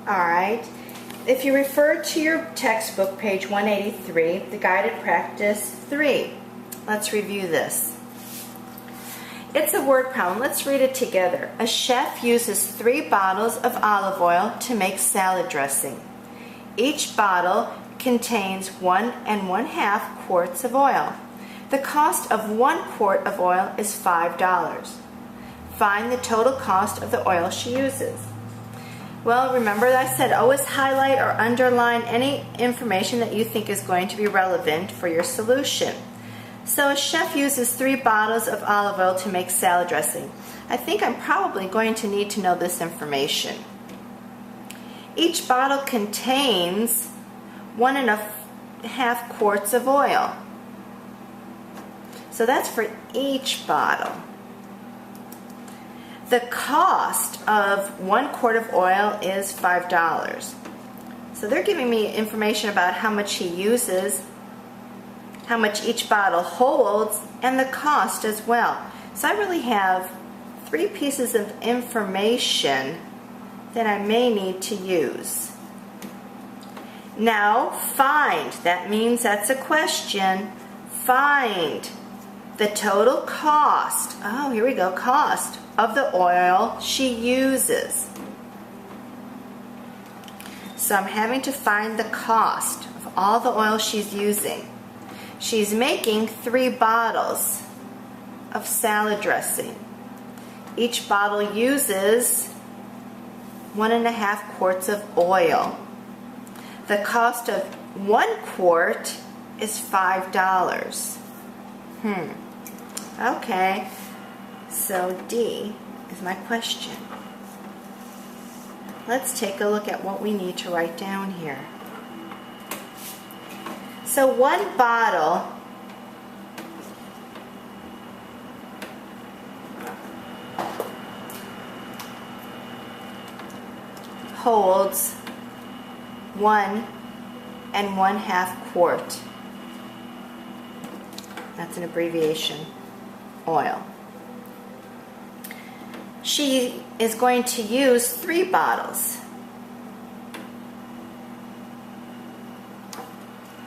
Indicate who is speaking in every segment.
Speaker 1: Alright, if you refer to your textbook, page 183, the guided practice 3, let's review this. It's a word problem. Let's read it together. A chef uses 3 bottles of olive oil to make salad dressing. Each bottle contains 1 1/2 quarts of oil. The cost of 1 quart of oil is $5. Find the total cost of the oil she uses. Well, remember that I said always highlight or underline any information that you think is going to be relevant for your solution. So a chef uses 3 bottles of olive oil to make salad dressing. I think I'm probably going to need to know this information. Each bottle contains 1 1/2 quarts of oil. So that's for each bottle. The cost of 1 quart of oil is $5. So they're giving me information about how much he uses, how much each bottle holds, and the cost as well. So I really have 3 pieces of information that I may need to use. Now find, that means that's a question, find the total cost, oh here we go, cost of the oil she uses. So I'm having to find the cost of all the oil she's using. She's making 3 bottles of salad dressing. Each bottle uses 1 1/2 quarts of oil. The cost of 1 quart is $5. Okay, so D is my question. Let's take a look at what we need to write down here. So 1 bottle holds 1 1/2 quart. That's an abbreviation, oil. She is going to use 3 bottles.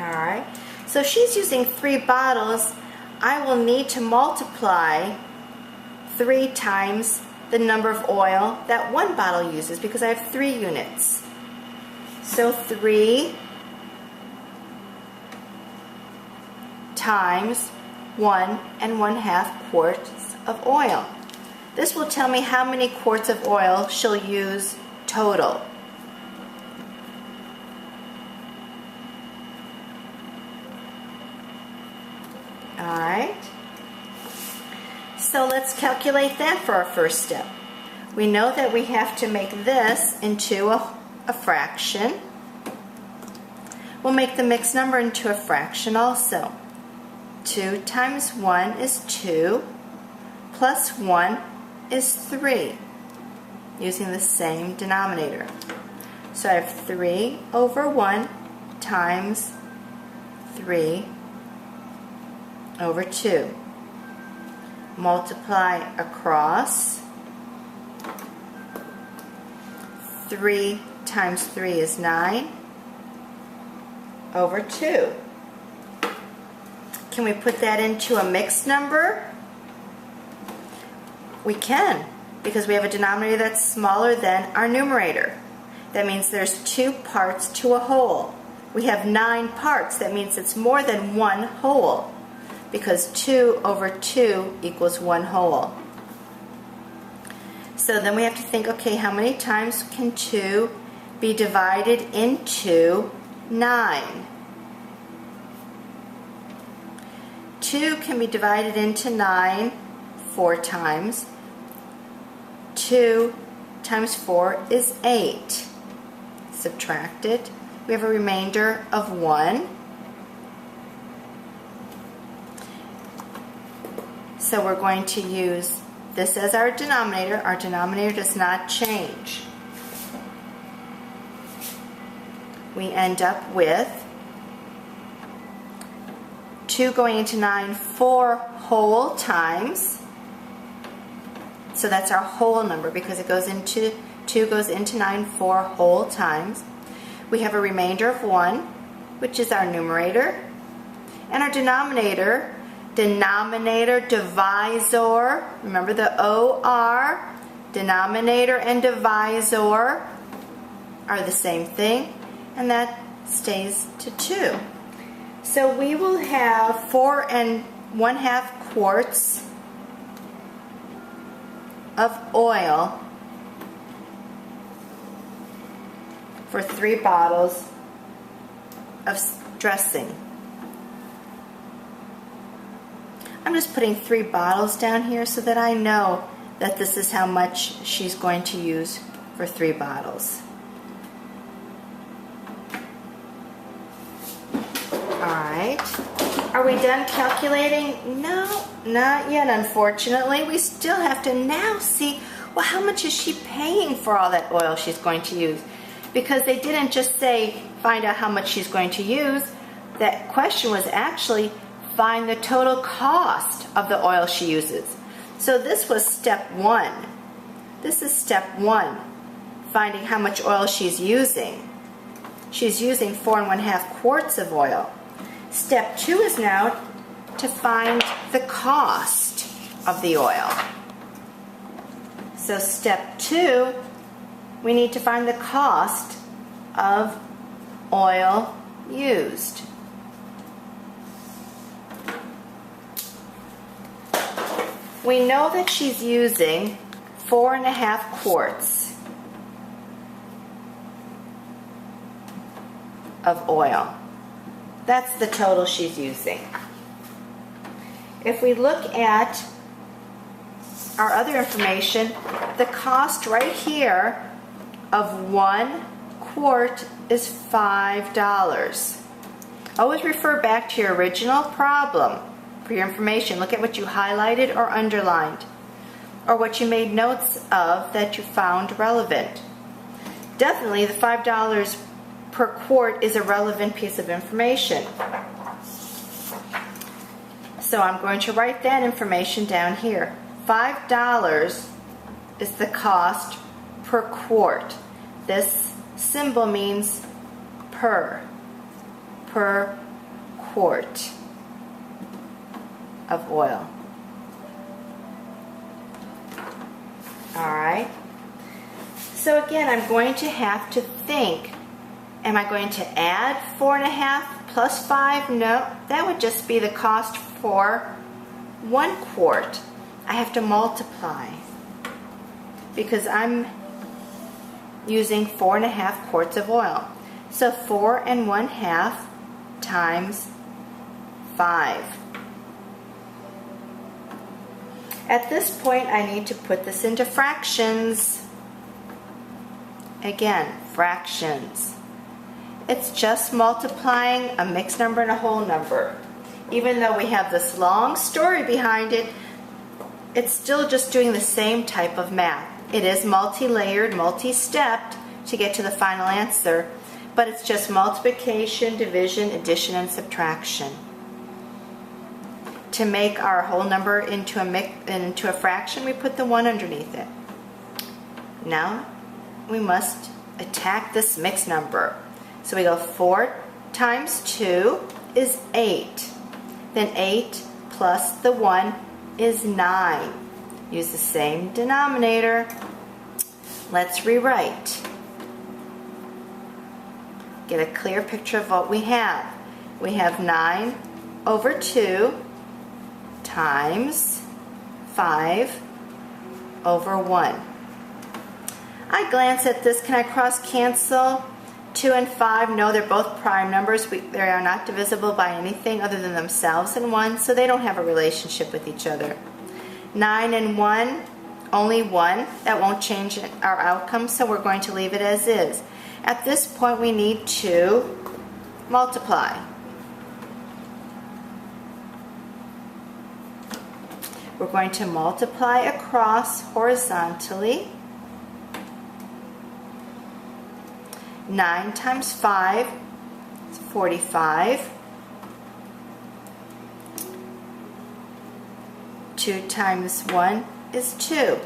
Speaker 1: Alright, so she's using 3 bottles. I will need to multiply 3 times the number of oil that 1 bottle uses because I have 3 units. So 3 times 1 1/2 quarts of oil. This will tell me how many quarts of oil she'll use total. Alright, so let's calculate that for our first step. We know that we have to make this into a fraction. We'll make the mixed number into a fraction also. 2 times 1 is 2, plus 1 is 3, using the same denominator. So I have 3 over 1 times 3 over 2. Multiply across. 3 times 3 is 9 over 2. Can we put that into a mixed number? We can, because we have a denominator that's smaller than our numerator. That means there's 2 parts to a whole. We have 9 parts. That means it's more than 1 whole, because 2 over 2 equals 1 whole. So then we have to think, okay, how many times can 2 be divided into 9? 2 can be divided into 9 4 times. 2 times 4 is 8. Subtract it. We have a remainder of 1. So we're going to use this as our denominator. Our denominator does not change. We end up with 2 going into 9 4 whole times. So that's our whole number because it goes into 2 goes into 9 4 whole times. We have a remainder of 1, which is our numerator. And our denominator, divisor, remember the OR, denominator and divisor are the same thing, and that stays to 2. So we will have 4 1/2 quarts of oil for 3 bottles of dressing. I'm just putting 3 bottles down here so that I know that this is how much she's going to use for 3 bottles. Alright, are we done calculating? No, not yet, unfortunately. We still have to now see, well, how much is she paying for all that oil she's going to use? Because they didn't just say, find out how much she's going to use. That question was actually, find the total cost of the oil she uses. So this was step 1. This is step 1, finding how much oil she's using. She's using 4 1/2 quarts of oil. Step 2 is now to find the cost of the oil. So step 2, we need to find the cost of oil used. We know that she's using 4 1/2 quarts of oil. That's the total she's using. If we look at our other information, the cost right here of 1 quart is $5. Always refer back to your original problem for your information. Look at what you highlighted or underlined, or what you made notes of that you found relevant. Definitely the $5 per quart is a relevant piece of information. So I'm going to write that information down here. $5 is the cost per quart. This symbol means per quart of oil. Alright, so again, I'm going to have to think, am I going to add 4 1/2 plus 5? No, that would just be the cost for 1 quart. I have to multiply because I'm using 4 1/2 quarts of oil. So 4 1/2 times 5. At this point, I need to put this into fractions. Again, fractions. It's just multiplying a mixed number and a whole number. Even though we have this long story behind it, it's still just doing the same type of math. It is multi-layered, multi-stepped to get to the final answer, but it's just multiplication, division, addition, and subtraction. To make our whole number into a fraction, we put the 1 underneath it. Now we must attack this mixed number. So we go 4 times 2 is 8. Then 8 plus the 1 is 9. Use the same denominator. Let's rewrite. Get a clear picture of what we have. We have 9 over 2 times 5 over 1. I glance at this. Can I cross cancel? 2 and 5, no, they're both prime numbers. They are not divisible by anything other than themselves and 1, so they don't have a relationship with each other. 9 and 1, only 1. That won't change our outcome, so we're going to leave it as is. At this point, we need to multiply. We're going to multiply across horizontally. 9 times 5 is 45. 2 times 1 is 2.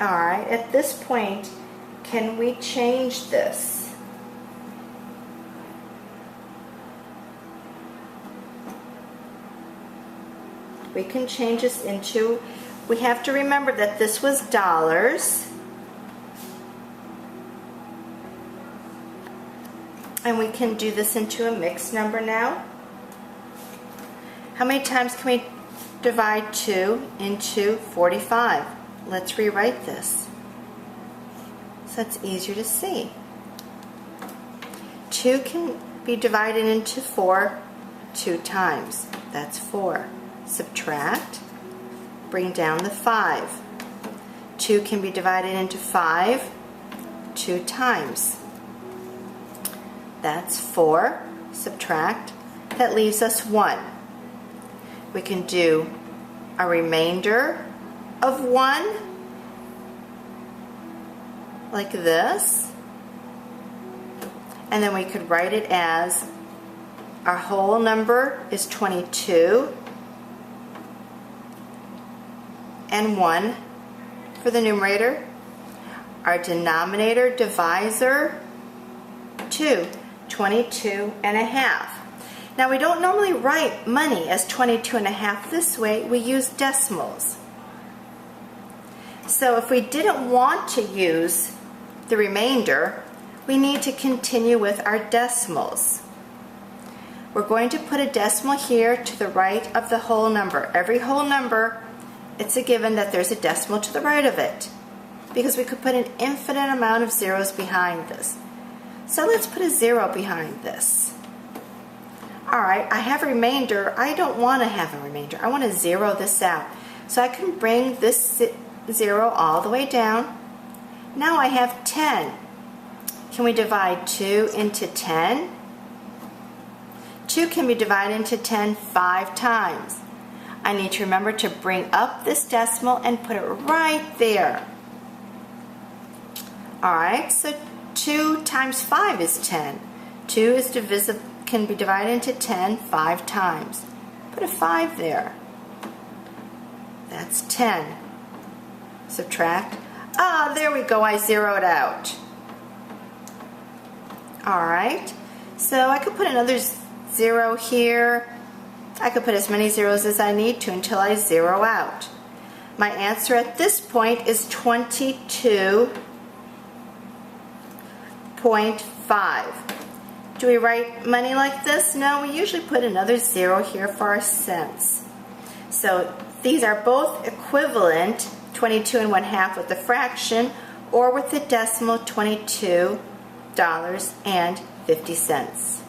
Speaker 1: All right, at this point, can we change this? We can change this into, we have to remember that this was dollars. And we can do this into a mixed number now. How many times can we divide 2 into 45? Let's rewrite this so it's easier to see. 2 can be divided into 4 2 times. That's 4. Subtract, bring down the 5. 2 can be divided into 5 2 times. That's 4. Subtract. That leaves us 1. We can do a remainder of 1 like this, and then we could write it as our whole number is 22 and 1 for the numerator. Our denominator, divisor, 2, 22 and a half. Now we don't normally write money as 22 and a half this way, we use decimals. So if we didn't want to use the remainder, we need to continue with our decimals. We're going to put a decimal here to the right of the whole number. Every whole number, it's a given that there's a decimal to the right of it, because we could put an infinite amount of zeros behind this. So let's put a 0 behind this. Alright, I have a remainder. I don't want to have a remainder. I want to zero this out. So I can bring this 0 all the way down. Now I have 10. Can we divide 2 into 10? 2 can be divided into 10 5 times. I need to remember to bring up this decimal and put it right there. Alright, so 2 times 5 is 10. 2 is can be divided into 10 5 times. Put a 5 there. That's 10. Subtract. Ah, there we go, I zeroed out. Alright, so I could put another 0 here. I could put as many zeros as I need to until I zero out. My answer at this point is 22.5. Do we write money like this? No, we usually put another 0 here for our cents. So these are both equivalent, 22 and 1/2 with the fraction, or with the decimal, $22.50.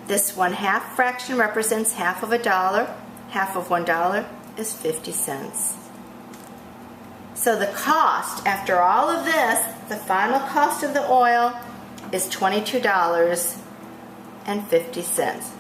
Speaker 1: This 1/2 fraction represents half of a dollar. Half of $1 is 50 cents. So the cost, after all of this, the final cost of the oil is $22.50.